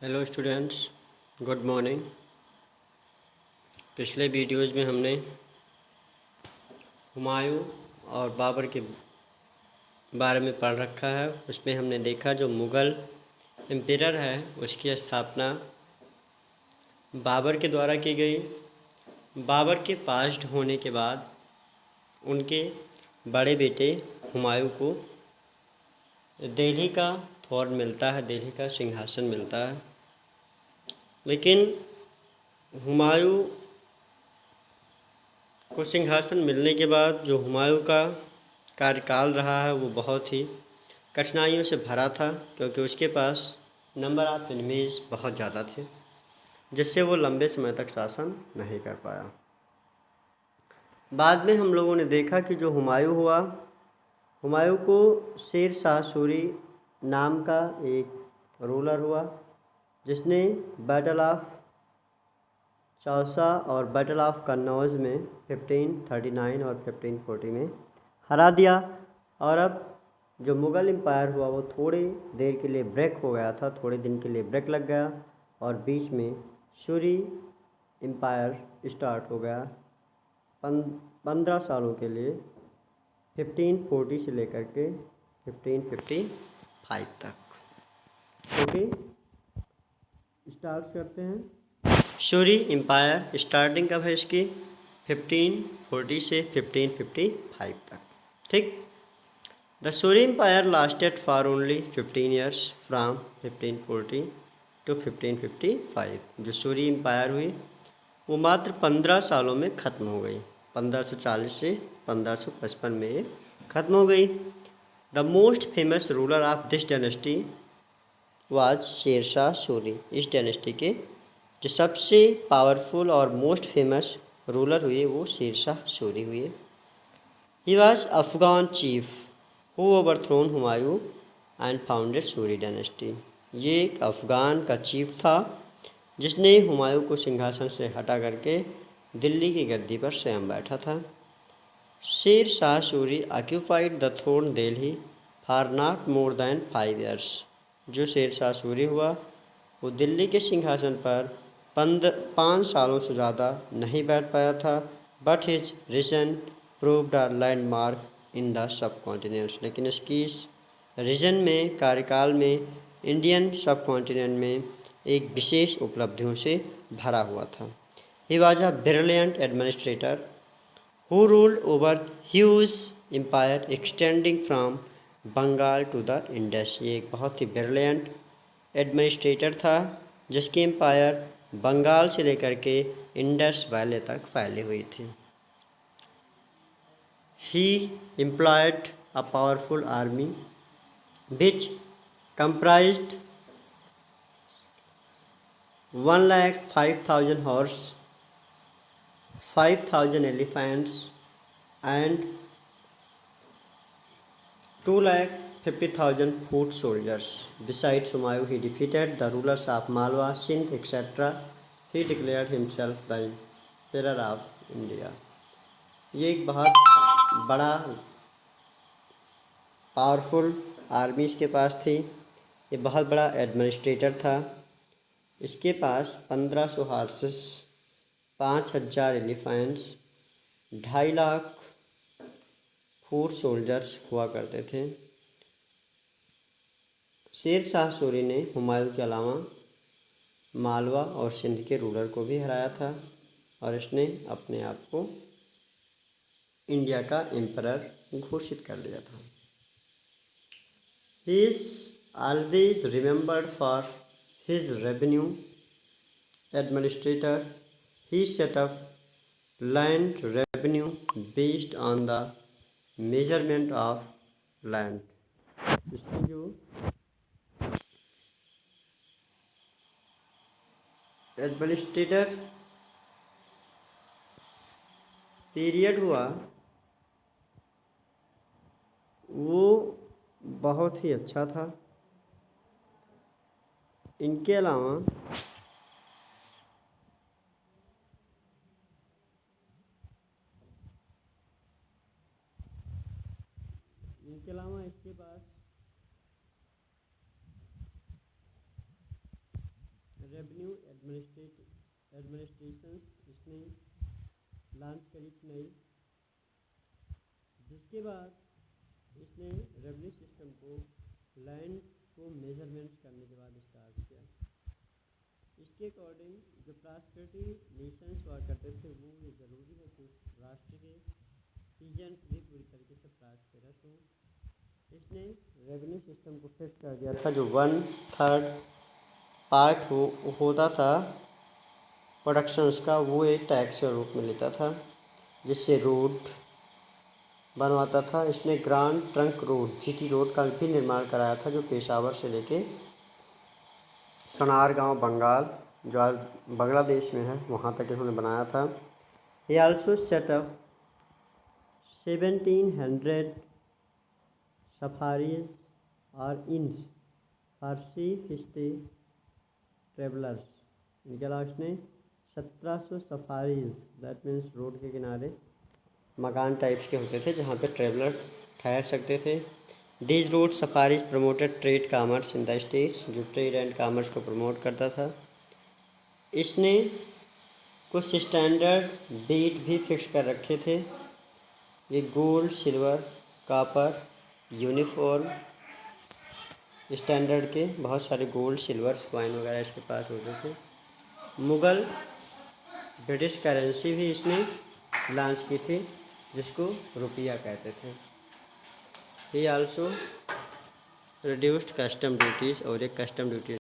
Hello students, good morning. पिछले videos में हमने हुमायूं और बाबर के बारे में पढ़ रखा है। उसमें हमने देखा जो मुग़ल एम्परर है उसकी स्थापना बाबर के द्वारा की गई। बाबर के पास्ट होने के बाद उनके बड़े बेटे हुमायूं को दिल्ली का थ्रोन मिलता है, दिल्ली का सिंहासन मिलता है। लेकिन हुमायूं को सिंहासन मिलने के बाद जो हुमायूं का कार्यकाल रहा है वो बहुत ही कठिनाइयों से भरा था, क्योंकि उसके पास नंबर ऑफ़ एनिमीज़ बहुत ज़्यादा थे, जिससे वो लंबे समय तक शासन नहीं कर पाया। बाद में हम लोगों ने देखा कि जो हुमायूं हुआ, हुमायूं को शेर शाह सूरी नाम का एक रूलर हुआ, जिसने बैटल ऑफ चौसा और बैटल ऑफ कन्नौज में 1539 और 1540 में हरा दिया। और अब जो मुग़ल एम्पायर हुआ वो थोड़ी देर के लिए ब्रेक हो गया था, थोड़े दिन के लिए ब्रेक लग गया और बीच में सूरी एम्पायर स्टार्ट हो गया 15 सालों के लिए, 1540 से लेकर के 1555 तक। ओके, स्टार्ट करते हैं। सूरी एम्पायर स्टार्टिंग कब है इसकी? 1540 से 1555 तक। ठीक। The Suri empire lasted for only 15 years from 1540 to 1555। जो सूरी एम्पायर हुई वो मात्र 15 सालों में ख़त्म हो गई। 1540 से 1555 में ये ख़त्म हो गई। The most famous ruler of this dynasty was शेर शाह सूरी। इस डायनेस्टी के जो सबसे पावरफुल और मोस्ट फेमस रूलर हुए वो शेर शाह सूरी हुए। He was Afghan chief who overthrown Humayun and founded Suri dynasty. ये एक अफ़गान का चीफ था जिसने हुमायूं को सिंहासन से हटा करके दिल्ली की गद्दी पर स्वयं बैठा था। Sher Shah Suri occupied the throne Delhi for not more than 5 years. जो शेर शाह सूरी हुआ वो दिल्ली के सिंहासन पर 5 सालों से ज़्यादा नहीं बैठ पाया था। But his reign proved a landmark in the subcontinents. लेकिन इसकी इस रीजन में, कार्यकाल में, इंडियन सब कॉन्टिनेंट में एक विशेष उपलब्धियों से भरा हुआ था। He was a brilliant administrator who ruled over huge empire extending from Bengal to the Indus. ये एक बहुत ही ब्रिलियंट एडमिनिस्ट्रेटर था जिसकी एम्पायर बंगाल से लेकर के इंडस वैली तक फैली हुई थी। He employed a powerful army which comprised 1,05,000 horse, 5,000 elephants and 2,50,000 foot soldiers. Besides Humayun, he defeated the rulers of Malwa, Sindh, etc. He declared himself the emperor of India. ये एक बहुत बड़ा powerful army इसके पास थी। ये बहुत बड़ा administrator था। इसके पास 1500 horses, 5,000 elephants, 2.5 lakh foot soldiers हुआ करते थे। शेर शाह सूरी ने हुमायूं के अलावा मालवा और सिंध के रूलर को भी हराया था और इसने अपने आप को इंडिया का एम्परर घोषित कर लिया था। He is always remembered for his revenue administrator. He set up land revenue based on the measurement of land. इसकी जो एडमिनिस्ट्रेटर पीरियड हुआ वो बहुत ही अच्छा था। इनके अलावा इसके पास रेवेन्यू एडमिनिस्ट्रेशन इसने लॉन्च करी थी नई, जिसके बाद इसने रेवेन्यू सिस्टम को लैंड को मेजरमेंट्स करने के बाद स्टार्ट किया। इसके अकॉर्डिंग जो प्रॉस्पेरिटी नेशंस हुआ करते थे वो ये ज़रूरी है कि उस राष्ट्र के रीजन्स भी पूरी तरीके से प्रॉस्पेरस हों। इसने रेवेन्यू सिस्टम को फिक्स कर दिया था, जो 1/3 पार्ट होता था प्रोडक्शंस का, वो एक टैक्स के रूप में लेता था, जिससे रोड बनवाता था। इसने grand trunk road GT road का भी निर्माण कराया था, जो पेशावर से लेके सोनारगांव बंगाल, जो आज बांग्लादेश में है, वहाँ तक इन्होंने बनाया था। He also set up 1700 safaris or inns for sea-fisty travelers। इनके अलावा इसने 1700 सफारीज, दैट मीन्स रोड के किनारे मकान टाइप्स के होते थे जहाँ पे ट्रेवलर ठहर सकते थे। These road safaris promoted trade commerce in the states, जो ट्रेड एंड कॉमर्स को प्रमोट करता था। इसने कुछ स्टैंडर्ड बीट भी फिक्स कर रखे थे, ये gold, silver, copper, uniform standard के बहुत सारे गोल्ड, सिल्वर कॉइन वगैरह इसके पास होते थे। मुग़ल ब्रिटिश करेंसी भी इसने लॉन्च की थी, जिसको रुपया कहते थे। He also reduced custom duties, और एक कस्टम ड्यूटी